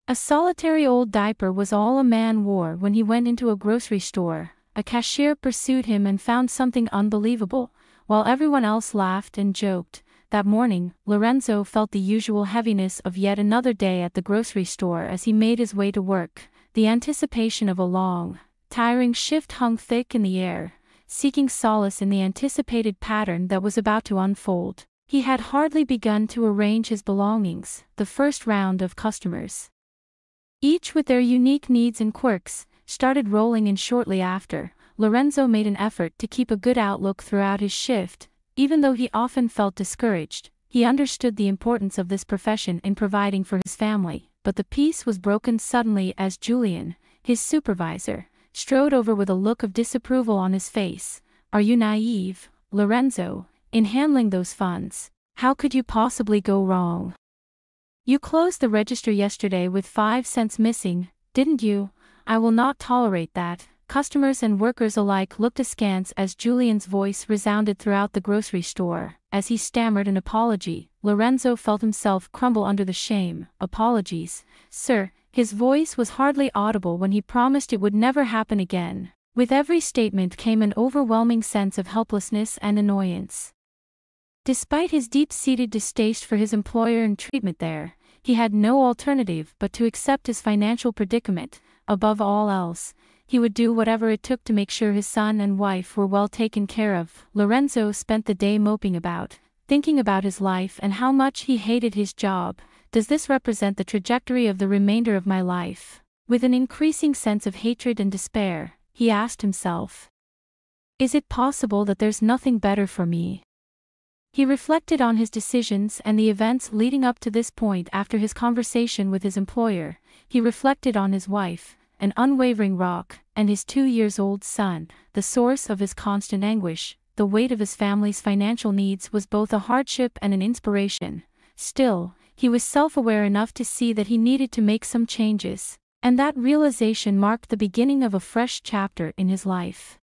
A solitary old diaper was all a man wore when he went into a grocery store. A cashier pursued him and found something unbelievable, while everyone else laughed and joked. That morning, Lorenzo felt the usual heaviness of yet another day at the grocery store as he made his way to work. The anticipation of a long, tiring shift hung thick in the air, seeking solace in the anticipated pattern that was about to unfold. He had hardly begun to arrange his belongings. The first round of customers, each with their unique needs and quirks, started rolling in shortly after. Lorenzo made an effort to keep a good outlook throughout his shift. Even though he often felt discouraged, he understood the importance of this profession in providing for his family. But the peace was broken suddenly as Julian, his supervisor, strode over with a look of disapproval on his face. "Are you naive, Lorenzo, in handling those funds? How could you possibly go wrong? You closed the register yesterday with 5 cents missing, didn't you? I will not tolerate that." Customers and workers alike looked askance as Julian's voice resounded throughout the grocery store. As he stammered an apology, Lorenzo felt himself crumble under the shame. "Apologies, sir." His voice was hardly audible when he promised it would never happen again. With every statement came an overwhelming sense of helplessness and annoyance. Despite his deep-seated distaste for his employer and treatment there, he had no alternative but to accept his financial predicament. Above all else, he would do whatever it took to make sure his son and wife were well taken care of. Lorenzo spent the day moping about, thinking about his life and how much he hated his job. Does this represent the trajectory of the remainder of my life? With an increasing sense of hatred and despair, he asked himself, is it possible that there's nothing better for me? He reflected on his decisions and the events leading up to this point. After his conversation with his employer, he reflected on his wife, an unwavering rock, and his 2-year-old son, the source of his constant anguish. The weight of his family's financial needs was both a hardship and an inspiration. Still, he was self-aware enough to see that he needed to make some changes, and that realization marked the beginning of a fresh chapter in his life.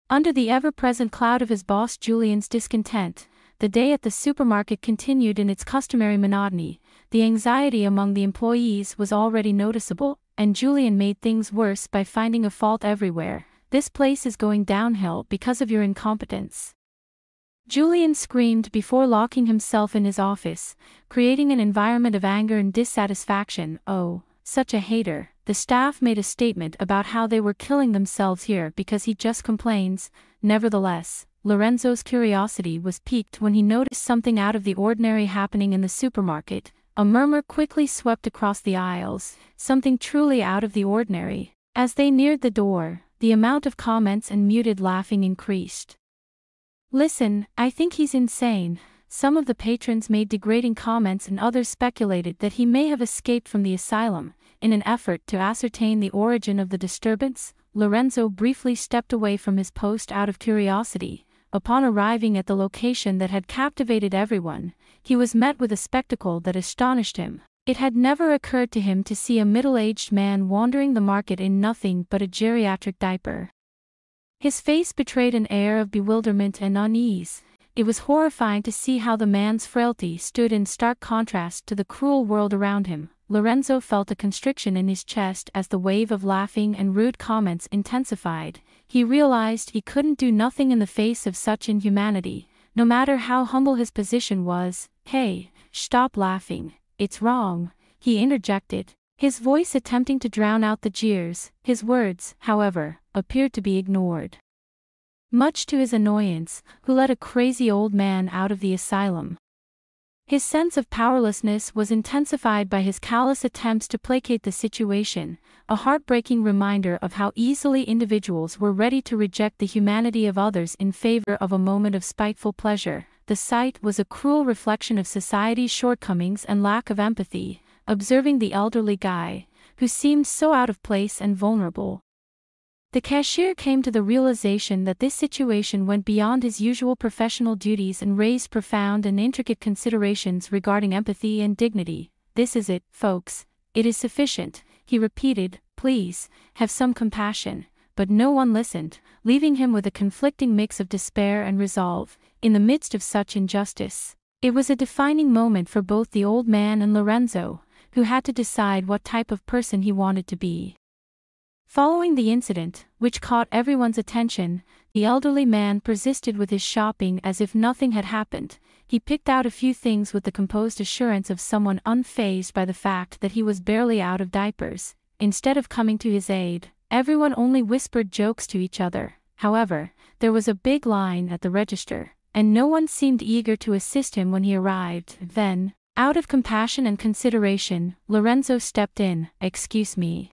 Under the ever-present cloud of his boss Julian's discontent, the day at the supermarket continued in its customary monotony. The anxiety among the employees was already noticeable, and Julian made things worse by finding a fault everywhere. "This place is going downhill because of your incompetence," Julian screamed before locking himself in his office, creating an environment of anger and dissatisfaction. "Oh, such a hater." The staff made a statement about how they were killing themselves here because he just complains. Nevertheless, Lorenzo's curiosity was piqued when he noticed something out of the ordinary happening in the supermarket. A murmur quickly swept across the aisles, something truly out of the ordinary. As they neared the door, the amount of comments and muted laughing increased. "Listen, I think he's insane." Some of the patrons made degrading comments and others speculated that he may have escaped from the asylum. In an effort to ascertain the origin of the disturbance, Lorenzo briefly stepped away from his post out of curiosity. Upon arriving at the location that had captivated everyone, he was met with a spectacle that astonished him. It had never occurred to him to see a middle-aged man wandering the market in nothing but a geriatric diaper. His face betrayed an air of bewilderment and unease. It was horrifying to see how the man's frailty stood in stark contrast to the cruel world around him. Lorenzo felt a constriction in his chest as the wave of laughing and rude comments intensified. He realized he couldn't do nothing in the face of such inhumanity, no matter how humble his position was. "Hey, stop laughing, it's wrong," he interjected, his voice attempting to drown out the jeers. His words, however, appeared to be ignored. Much to his annoyance, who let a crazy old man out of the asylum? His sense of powerlessness was intensified by his callous attempts to placate the situation, a heartbreaking reminder of how easily individuals were ready to reject the humanity of others in favor of a moment of spiteful pleasure. The sight was a cruel reflection of society's shortcomings and lack of empathy. Observing the elderly guy, who seemed so out of place and vulnerable, the cashier came to the realization that this situation went beyond his usual professional duties and raised profound and intricate considerations regarding empathy and dignity. "This is it, folks. It is sufficient," he repeated. "Please, have some compassion." But no one listened, leaving him with a conflicting mix of despair and resolve. In the midst of such injustice, it was a defining moment for both the old man and Lorenzo. who had to decide what type of person he wanted to be. Following the incident, which caught everyone's attention, the elderly man persisted with his shopping as if nothing had happened. He picked out a few things with the composed assurance of someone unfazed by the fact that he was barely out of diapers. Instead of coming to his aid, everyone only whispered jokes to each other. However, there was a big line at the register, and no one seemed eager to assist him when he arrived. Then, out of compassion and consideration, Lorenzo stepped in. "Excuse me.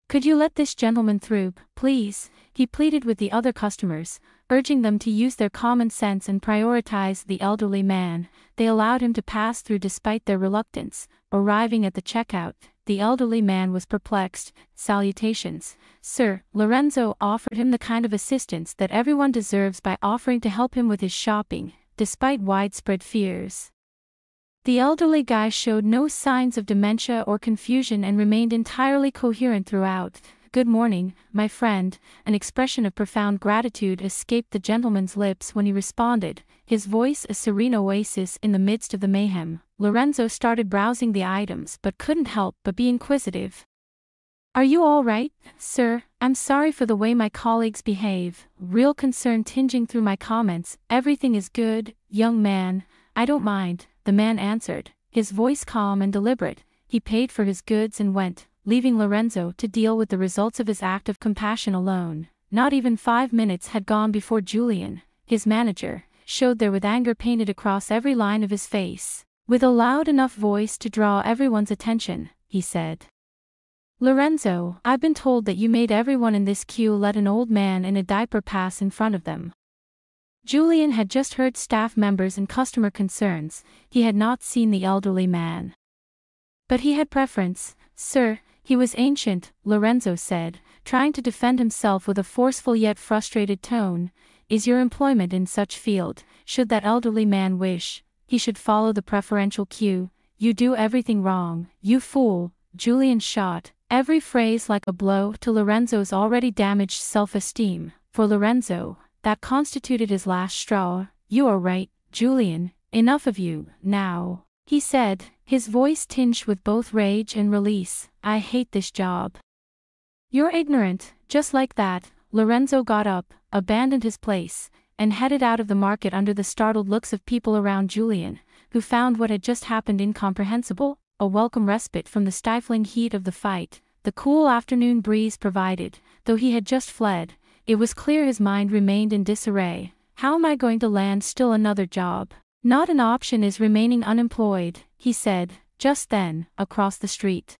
Could you let this gentleman through, please?" he pleaded with the other customers, urging them to use their common sense and prioritize the elderly man. They allowed him to pass through despite their reluctance. Arriving at the checkout, the elderly man was perplexed. "Salutations, sir." Lorenzo offered him the kind of assistance that everyone deserves by offering to help him with his shopping, despite widespread fears. The elderly guy showed no signs of dementia or confusion and remained entirely coherent throughout. "Good morning, my friend." An expression of profound gratitude escaped the gentleman's lips when he responded, his voice a serene oasis in the midst of the mayhem. Lorenzo started browsing the items but couldn't help but be inquisitive. "Are you all right, sir? I'm sorry for the way my colleagues behave." Real concern tinging through my comments. "Everything is good, young man. I don't mind," the man answered, his voice calm and deliberate. He paid for his goods and went, leaving Lorenzo to deal with the results of his act of compassion alone. Not even 5 minutes had gone before Julian, his manager, showed there with anger painted across every line of his face. With a loud enough voice to draw everyone's attention, he said, "Lorenzo, I've been told that you made everyone in this queue let an old man in a diaper pass in front of them." Julian had just heard staff members and customer concerns. He had not seen the elderly man. "But he had preference, sir. He was ancient," Lorenzo said, trying to defend himself with a forceful yet frustrated tone. "Is your employment in such field? Should that elderly man wish, he should follow the preferential queue. You do everything wrong, you fool." Julian shot every phrase like a blow to Lorenzo's already damaged self-esteem. For Lorenzo, that constituted his last straw. "You are right, Julian. Enough of you, now," he said, his voice tinged with both rage and release. "I hate this job. You're ignorant." Just like that, Lorenzo got up, abandoned his place, and headed out of the market under the startled looks of people around Julian, who found what had just happened incomprehensible. A welcome respite from the stifling heat of the fight, the cool afternoon breeze provided. Though he had just fled, it was clear his mind remained in disarray. "How am I going to land still another job? Not an option is remaining unemployed," he said. Just then, across the street,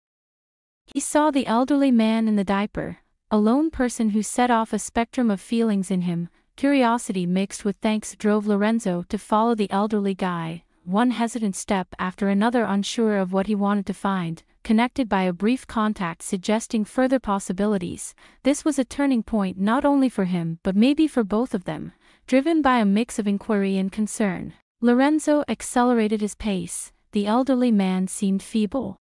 he saw the elderly man in the diaper, a lone person who set off a spectrum of feelings in him. Curiosity mixed with thanks drove Lorenzo to follow the elderly guy, one hesitant step after another, unsure of what he wanted to find, connected by a brief contact suggesting further possibilities. This was a turning point not only for him but maybe for both of them. Driven by a mix of inquiry and concern, Lorenzo accelerated his pace. The elderly man seemed feeble,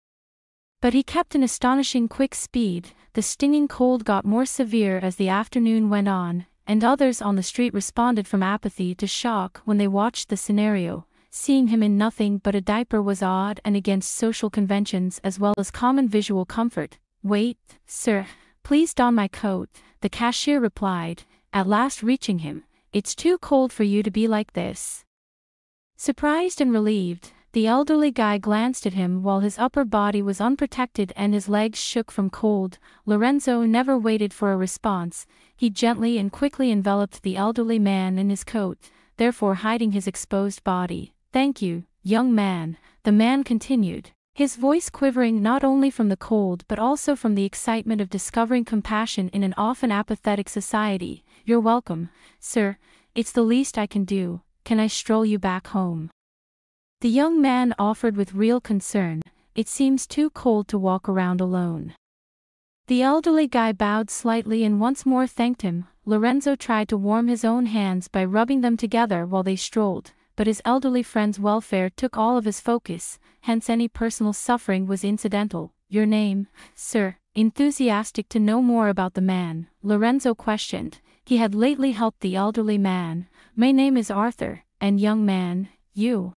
but he kept an astonishing quick speed. The stinging cold got more severe as the afternoon went on, and others on the street responded from apathy to shock when they watched the scenario. Seeing him in nothing but a diaper was odd and against social conventions as well as common visual comfort. "Wait, sir, please don my coat," the cashier replied, at last reaching him. "It's too cold for you to be like this." Surprised and relieved, the elderly guy glanced at him while his upper body was unprotected and his legs shook from cold. Lorenzo never waited for a response. He gently and quickly enveloped the elderly man in his coat, therefore hiding his exposed body. "Thank you, young man," the man continued, his voice quivering not only from the cold but also from the excitement of discovering compassion in an often apathetic society. "You're welcome, sir. It's the least I can do. Can I stroll you back home?" The young man offered with real concern. "It seems too cold to walk around alone." The elderly guy bowed slightly and once more thanked him. Lorenzo tried to warm his own hands by rubbing them together while they strolled, but his elderly friend's welfare took all of his focus, hence any personal suffering was incidental. "Your name, sir?" Enthusiastic to know more about the man, Lorenzo questioned. He had lately helped the elderly man. "My name is Arthur, and young man, you?"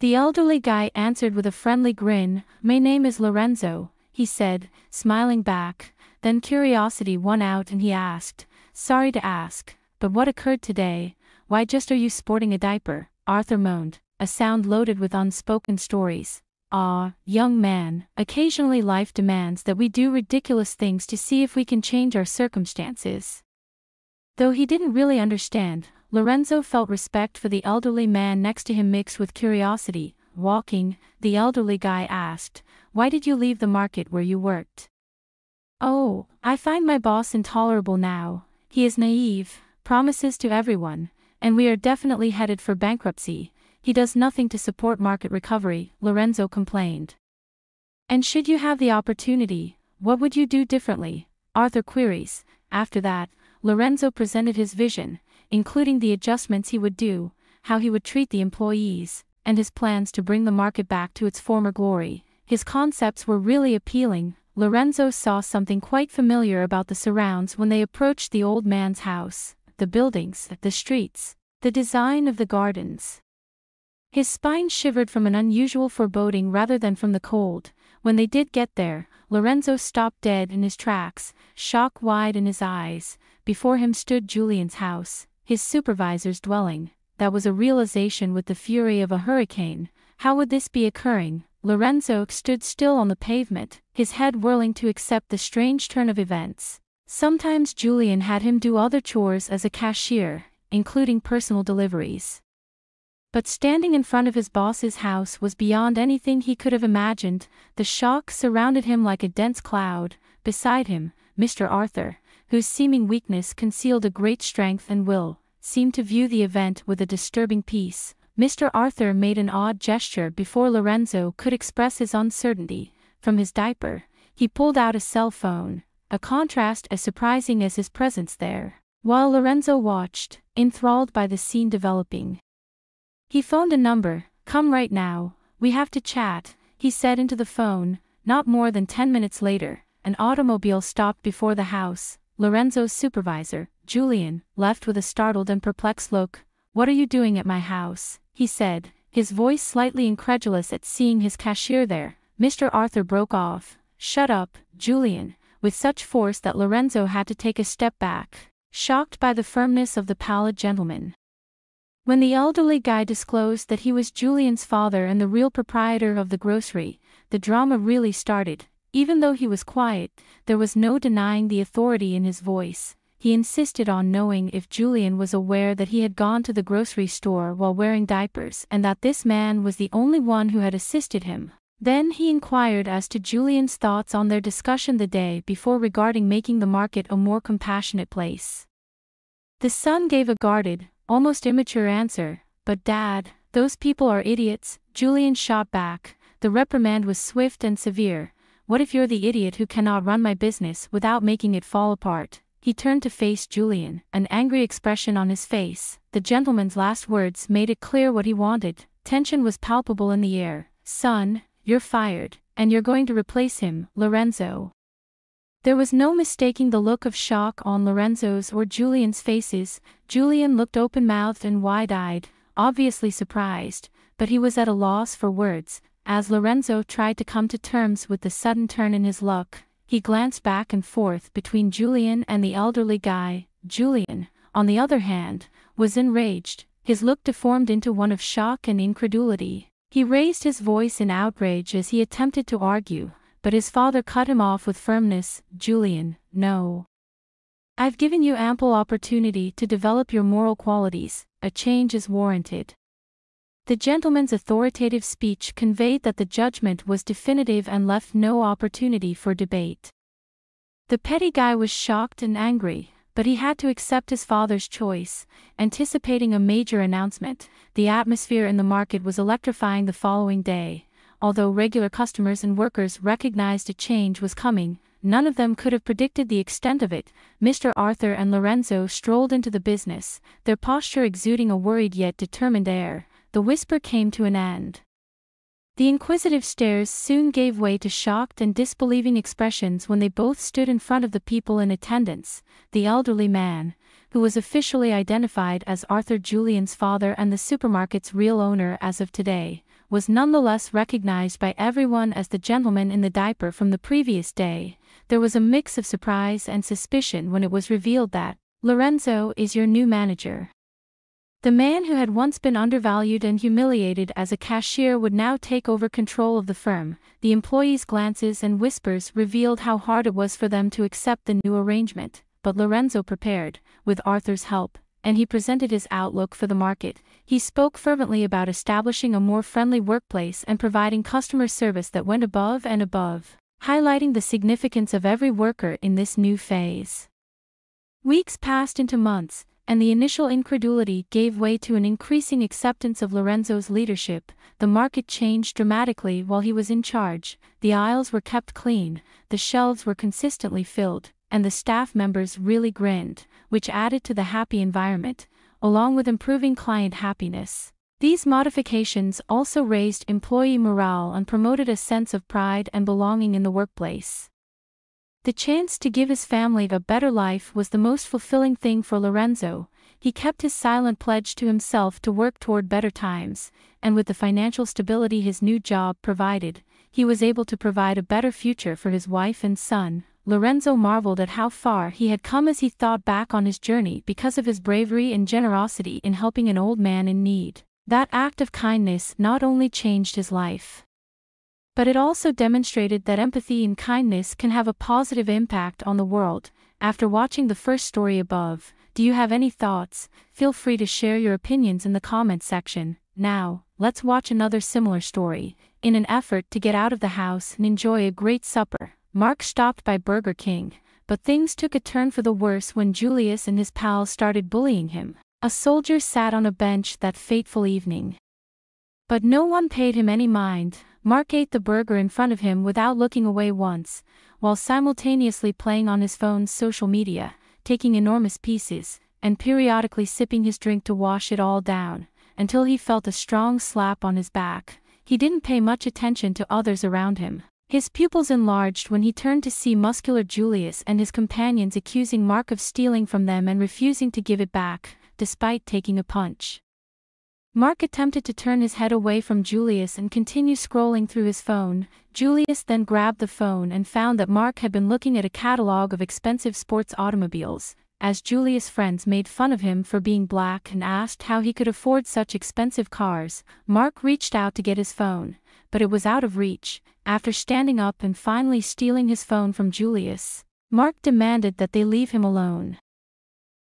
The elderly guy answered with a friendly grin. "My name is Lorenzo," he said, smiling back. Then curiosity won out and he asked, "Sorry to ask, but what occurred today? Why just are you sporting a diaper?" Arthur moaned, a sound loaded with unspoken stories. "Ah, young man, occasionally life demands that we do ridiculous things to see if we can change our circumstances." Though he didn't really understand, Lorenzo felt respect for the elderly man next to him mixed with curiosity. Walking, the elderly guy asked, "Why did you leave the market where you worked?" "Oh, I find my boss intolerable now. He is naive, promises to everyone, and we are definitely headed for bankruptcy. He does nothing to support market recovery," Lorenzo complained. "And should you have the opportunity, what would you do differently?" Arthur queries. After that, Lorenzo presented his vision, including the adjustments he would do, how he would treat the employees, and his plans to bring the market back to its former glory. His concepts were really appealing. Lorenzo saw something quite familiar about the surrounds when they approached the old man's house: the buildings, the streets, the design of the gardens. His spine shivered from an unusual foreboding rather than from the cold. When they did get there, Lorenzo stopped dead in his tracks, shock wide in his eyes. Before him stood Julian's house, his supervisor's dwelling. That was a realization with the fury of a hurricane. How would this be occurring? Lorenzo stood still on the pavement, his head whirling to accept the strange turn of events. Sometimes Julian had him do other chores as a cashier, including personal deliveries. But standing in front of his boss's house was beyond anything he could have imagined. The shock surrounded him like a dense cloud. Beside him, Mr. Arthur, whose seeming weakness concealed a great strength and will, seemed to view the event with a disturbing peace. Mr. Arthur made an odd gesture before Lorenzo could express his uncertainty. From his diaper, he pulled out a cell phone, a contrast as surprising as his presence there. While Lorenzo watched, enthralled by the scene developing, he phoned a number. "Come right now, we have to chat," he said into the phone. Not more than 10 minutes later, an automobile stopped before the house. Lorenzo's supervisor, Julian, left with a startled and perplexed look. "What are you doing at my house?" he said, his voice slightly incredulous at seeing his cashier there. Mr. Arthur broke off. "Shut up, Julian," with such force that Lorenzo had to take a step back, shocked by the firmness of the pallid gentleman. When the elderly guy disclosed that he was Julian's father and the real proprietor of the grocery, the drama really started. Even though he was quiet, there was no denying the authority in his voice. He insisted on knowing if Julian was aware that he had gone to the grocery store while wearing diapers and that this man was the only one who had assisted him. Then he inquired as to Julian's thoughts on their discussion the day before regarding making the market a more compassionate place. The son gave a guarded, almost immature answer. "But Dad, those people are idiots," Julian shot back. The reprimand was swift and severe. "What if you're the idiot who cannot run my business without making it fall apart?" He turned to face Julian, an angry expression on his face. The gentleman's last words made it clear what he wanted. Tension was palpable in the air. "Son, you're fired, and you're going to replace him, Lorenzo." There was no mistaking the look of shock on Lorenzo's or Julian's faces. Julian looked open-mouthed and wide-eyed, obviously surprised, but he was at a loss for words. As Lorenzo tried to come to terms with the sudden turn in his luck, he glanced back and forth between Julian and the elderly guy. Julian, on the other hand, was enraged, his look deformed into one of shock and incredulity. He raised his voice in outrage as he attempted to argue, but his father cut him off with firmness. "Julian, no. I've given you ample opportunity to develop your moral qualities. A change is warranted." The gentleman's authoritative speech conveyed that the judgment was definitive and left no opportunity for debate. The petty guy was shocked and angry, but he had to accept his father's choice, anticipating a major announcement. The atmosphere in the market was electrifying the following day. Although regular customers and workers recognized a change was coming, none of them could have predicted the extent of it. Mr. Arthur and Lorenzo strolled into the business, their posture exuding a worried yet determined air. The whisper came to an end. The inquisitive stares soon gave way to shocked and disbelieving expressions when they both stood in front of the people in attendance. The elderly man, who was officially identified as Arthur Julian's father and the supermarket's real owner as of today, was nonetheless recognized by everyone as the gentleman in the diaper from the previous day. There was a mix of surprise and suspicion when it was revealed that Lorenzo is your new manager. The man who had once been undervalued and humiliated as a cashier would now take over control of the firm. The employees' glances and whispers revealed how hard it was for them to accept the new arrangement, but Lorenzo prepared, with Arthur's help, and he presented his outlook for the market. He spoke fervently about establishing a more friendly workplace and providing customer service that went above and above, highlighting the significance of every worker in this new phase. Weeks passed into months, and the initial incredulity gave way to an increasing acceptance of Lorenzo's leadership. The market changed dramatically while he was in charge. The aisles were kept clean, the shelves were consistently filled, and the staff members really grinned, which added to the happy environment, along with improving client happiness. These modifications also raised employee morale and promoted a sense of pride and belonging in the workplace. The chance to give his family a better life was the most fulfilling thing for Lorenzo. He kept his silent pledge to himself to work toward better times, and with the financial stability his new job provided, he was able to provide a better future for his wife and son. Lorenzo marveled at how far he had come as he thought back on his journey because of his bravery and generosity in helping an old man in need. That act of kindness not only changed his life, but it also demonstrated that empathy and kindness can have a positive impact on the world. After watching the first story above, do you have any thoughts? Feel free to share your opinions in the comments section. Now, let's watch another similar story. In an effort to get out of the house and enjoy a great supper, Mark stopped by Burger King, but things took a turn for the worse when Julius and his pals started bullying him. A soldier sat on a bench that fateful evening, but no one paid him any mind. Mark ate the burger in front of him without looking away once, while simultaneously playing on his phone's social media, taking enormous pieces, and periodically sipping his drink to wash it all down, until he felt a strong slap on his back. He didn't pay much attention to others around him. His pupils enlarged when he turned to see muscular Julius and his companions accusing Mark of stealing from them and refusing to give it back, despite taking a punch. Mark attempted to turn his head away from Julius and continue scrolling through his phone. Julius then grabbed the phone and found that Mark had been looking at a catalog of expensive sports automobiles. As Julius' friends made fun of him for being black and asked how he could afford such expensive cars, Mark reached out to get his phone, but it was out of reach. After standing up and finally stealing his phone from Julius, Mark demanded that they leave him alone.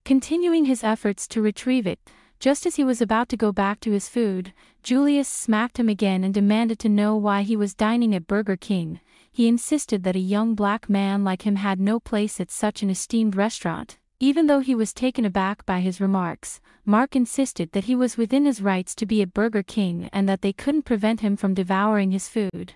Continuing his efforts to retrieve it, just as he was about to go back to his food, Julius smacked him again and demanded to know why he was dining at Burger King. He insisted that a young black man like him had no place at such an esteemed restaurant. Even though he was taken aback by his remarks, Mark insisted that he was within his rights to be at Burger King and that they couldn't prevent him from devouring his food.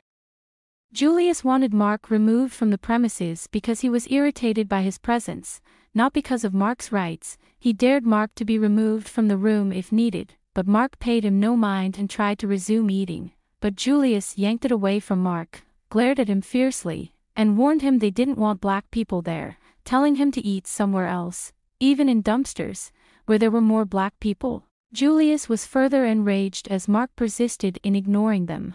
Julius wanted Mark removed from the premises because he was irritated by his presence, not because of Mark's rights. He dared Mark to be removed from the room if needed, but Mark paid him no mind and tried to resume eating. But Julius yanked it away from Mark, glared at him fiercely, and warned him they didn't want black people there, telling him to eat somewhere else, even in dumpsters, where there were more black people. Julius was further enraged as Mark persisted in ignoring them,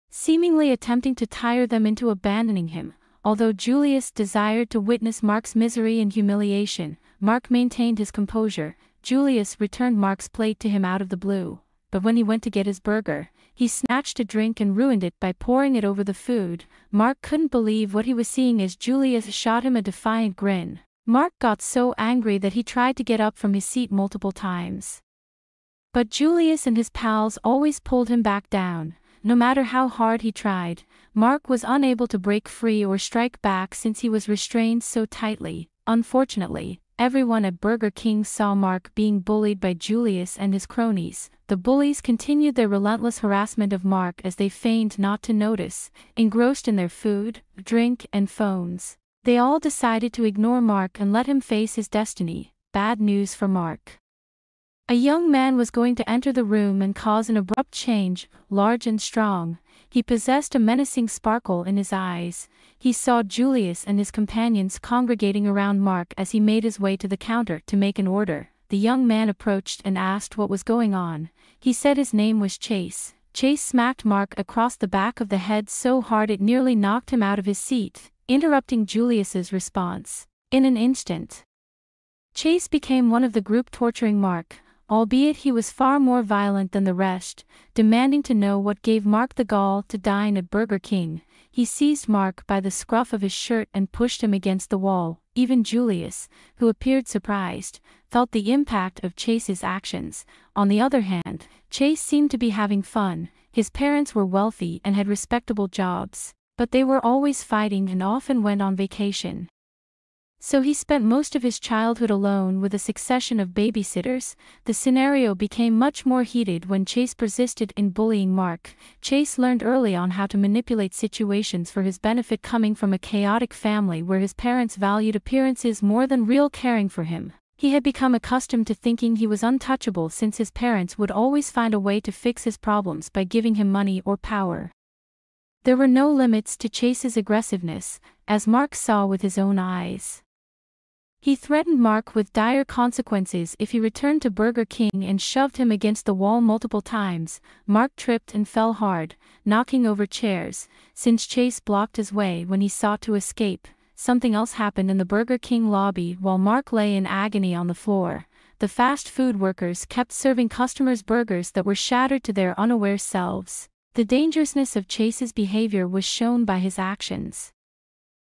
seemingly attempting to tire them into abandoning him. Although Julius desired to witness Mark's misery and humiliation, Mark maintained his composure. Julius returned Mark's plate to him out of the blue, but when he went to get his burger, he snatched a drink and ruined it by pouring it over the food. Mark couldn't believe what he was seeing as Julius shot him a defiant grin. Mark got so angry that he tried to get up from his seat multiple times, but Julius and his pals always pulled him back down. No matter how hard he tried, Mark was unable to break free or strike back since he was restrained so tightly. Unfortunately, everyone at Burger King saw Mark being bullied by Julius and his cronies. The bullies continued their relentless harassment of Mark as they feigned not to notice, engrossed in their food, drink, and phones. They all decided to ignore Mark and let him face his destiny. Bad news for Mark. A young man was going to enter the room and cause an abrupt change. Large and strong, he possessed a menacing sparkle in his eyes. He saw Julius and his companions congregating around Mark as he made his way to the counter to make an order. The young man approached and asked what was going on. He said his name was Chase, Chase smacked Mark across the back of the head so hard it nearly knocked him out of his seat, interrupting Julius's response. In an instant, Chase became one of the group torturing Mark, albeit he was far more violent than the rest, demanding to know what gave Mark the gall to dine at Burger King. He seized Mark by the scruff of his shirt and pushed him against the wall. Even Julius, who appeared surprised, felt the impact of Chase's actions. On the other hand, Chase seemed to be having fun. His parents were wealthy and had respectable jobs, but they were always fighting and often went on vacation. So he spent most of his childhood alone with a succession of babysitters. The scenario became much more heated when Chase persisted in bullying Mark. Chase learned early on how to manipulate situations for his benefit, coming from a chaotic family where his parents valued appearances more than real caring for him. He had become accustomed to thinking he was untouchable since his parents would always find a way to fix his problems by giving him money or power. There were no limits to Chase's aggressiveness, as Mark saw with his own eyes. He threatened Mark with dire consequences if he returned to Burger King and shoved him against the wall multiple times. Mark tripped and fell hard, knocking over chairs. Since Chase blocked his way when he sought to escape, something else happened in the Burger King lobby while Mark lay in agony on the floor. The fast food workers kept serving customers burgers that were shattered to their unaware selves. The dangerousness of Chase's behavior was shown by his actions,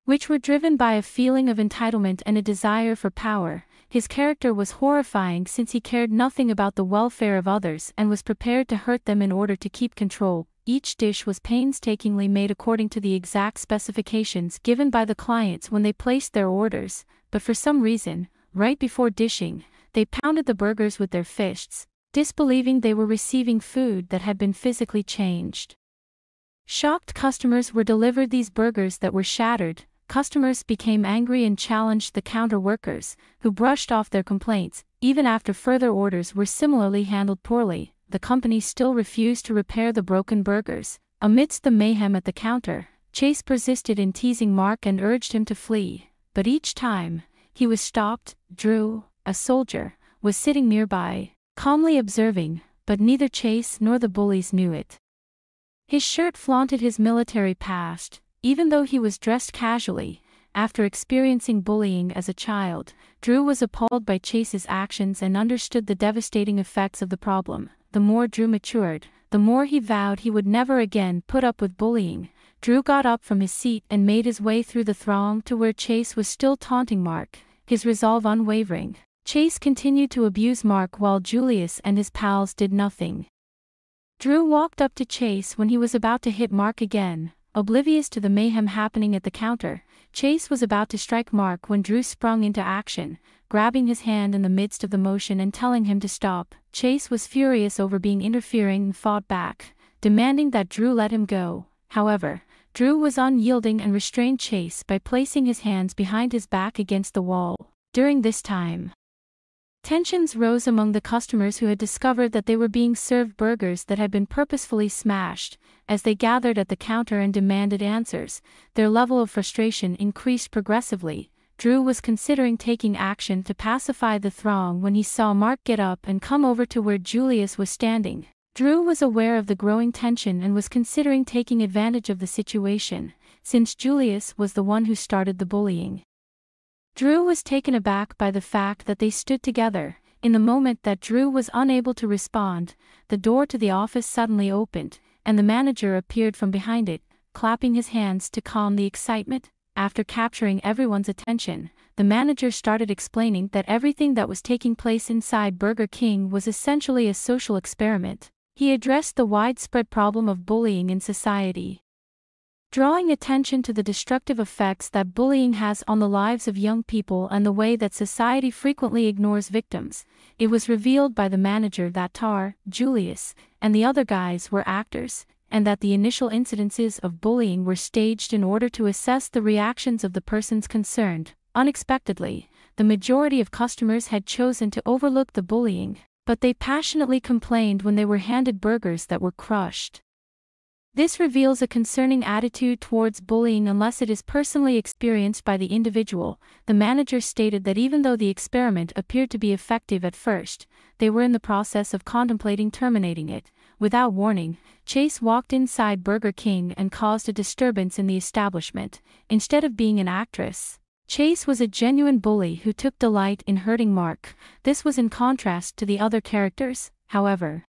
which were driven by a feeling of entitlement and a desire for power. His character was horrifying since he cared nothing about the welfare of others and was prepared to hurt them in order to keep control. Each dish was painstakingly made according to the exact specifications given by the clients when they placed their orders, but for some reason, right before dishing, they pounded the burgers with their fists, disbelieving they were receiving food that had been physically changed. Shocked customers were delivered these burgers that were shattered. Customers became angry and challenged the counter workers, who brushed off their complaints. Even after further orders were similarly handled poorly, the company still refused to repair the broken burgers. Amidst the mayhem at the counter, Chase persisted in teasing Mark and urged him to flee, but each time, he was stopped. Drew, a soldier, was sitting nearby, calmly observing, but neither Chase nor the bullies knew it. His shirt flaunted his military past. Even though he was dressed casually, after experiencing bullying as a child, Drew was appalled by Chase's actions and understood the devastating effects of the problem. The more Drew matured, the more he vowed he would never again put up with bullying. Drew got up from his seat and made his way through the throng to where Chase was still taunting Mark, his resolve unwavering. Chase continued to abuse Mark while Julius and his pals did nothing. Drew walked up to Chase when he was about to hit Mark again. Oblivious to the mayhem happening at the counter, Chase was about to strike Mark when Drew sprung into action, grabbing his hand in the midst of the motion and telling him to stop. Chase was furious over being interfering and fought back, demanding that Drew let him go. However, Drew was unyielding and restrained Chase by placing his hands behind his back against the wall. During this time, tensions rose among the customers who had discovered that they were being served burgers that had been purposefully smashed. As they gathered at the counter and demanded answers, their level of frustration increased progressively. Drew was considering taking action to pacify the throng when he saw Mark get up and come over to where Julius was standing. Drew was aware of the growing tension and was considering taking advantage of the situation, since Julius was the one who started the bullying. Drew was taken aback by the fact that they stood together. In the moment that Drew was unable to respond, the door to the office suddenly opened, and the manager appeared from behind it, clapping his hands to calm the excitement. After capturing everyone's attention, the manager started explaining that everything that was taking place inside Burger King was essentially a social experiment. He addressed the widespread problem of bullying in society, drawing attention to the destructive effects that bullying has on the lives of young people and the way that society frequently ignores victims. It was revealed by the manager that Tar, Julius, and the other guys were actors, and that the initial incidences of bullying were staged in order to assess the reactions of the persons concerned. Unexpectedly, the majority of customers had chosen to overlook the bullying, but they passionately complained when they were handed burgers that were crushed. This reveals a concerning attitude towards bullying unless it is personally experienced by the individual. The manager stated that even though the experiment appeared to be effective at first, they were in the process of contemplating terminating it. Without warning, Chase walked inside Burger King and caused a disturbance in the establishment. Instead of being an actress, Chase was a genuine bully who took delight in hurting Mark. This was in contrast to the other characters, however.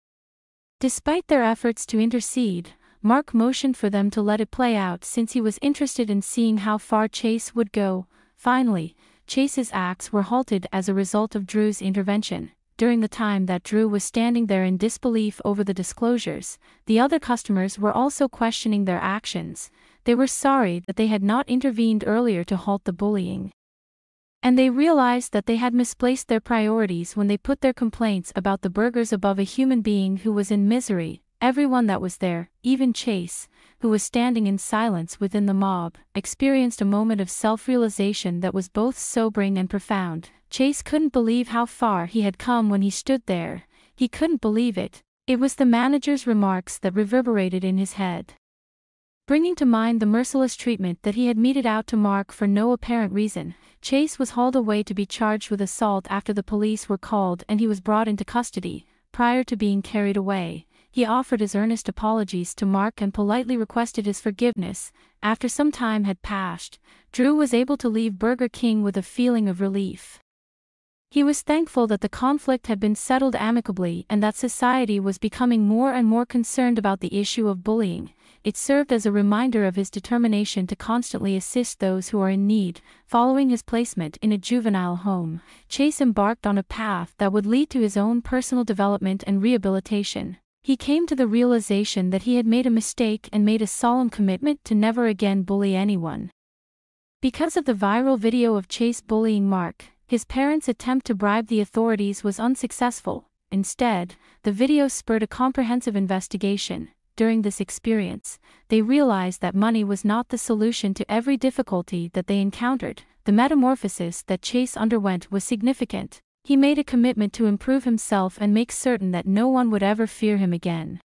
Despite their efforts to intercede, Mark motioned for them to let it play out since he was interested in seeing how far Chase would go. Finally, Chase's acts were halted as a result of Drew's intervention. During the time that Drew was standing there in disbelief over the disclosures, the other customers were also questioning their actions. They were sorry that they had not intervened earlier to halt the bullying. And they realized that they had misplaced their priorities when they put their complaints about the burgers above a human being who was in misery. Everyone that was there, even Chase, who was standing in silence within the mob, experienced a moment of self-realization that was both sobering and profound. Chase couldn't believe how far he had come when he stood there. He couldn't believe it. It was the manager's remarks that reverberated in his head, bringing to mind the merciless treatment that he had meted out to Mark for no apparent reason. Chase was hauled away to be charged with assault after the police were called and he was brought into custody. Prior to being carried away, he offered his earnest apologies to Mark and politely requested his forgiveness. After some time had passed, Drew was able to leave Burger King with a feeling of relief. He was thankful that the conflict had been settled amicably and that society was becoming more and more concerned about the issue of bullying. It served as a reminder of his determination to constantly assist those who are in need. Following his placement in a juvenile home, Chase embarked on a path that would lead to his own personal development and rehabilitation. He came to the realization that he had made a mistake and made a solemn commitment to never again bully anyone. Because of the viral video of Chase bullying Mark, his parents' attempt to bribe the authorities was unsuccessful. Instead, the video spurred a comprehensive investigation. During this experience, they realized that money was not the solution to every difficulty that they encountered. The metamorphosis that Chase underwent was significant. He made a commitment to improve himself and make certain that no one would ever fear him again.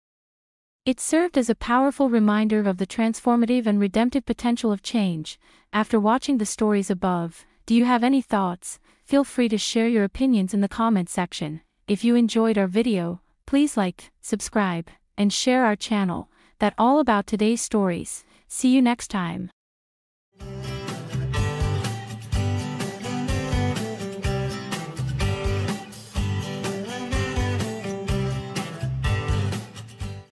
It served as a powerful reminder of the transformative and redemptive potential of change. After watching the stories above, do you have any thoughts? Feel free to share your opinions in the comment section. If you enjoyed our video, please like, subscribe, and share our channel. That's all about today's stories. See you next time.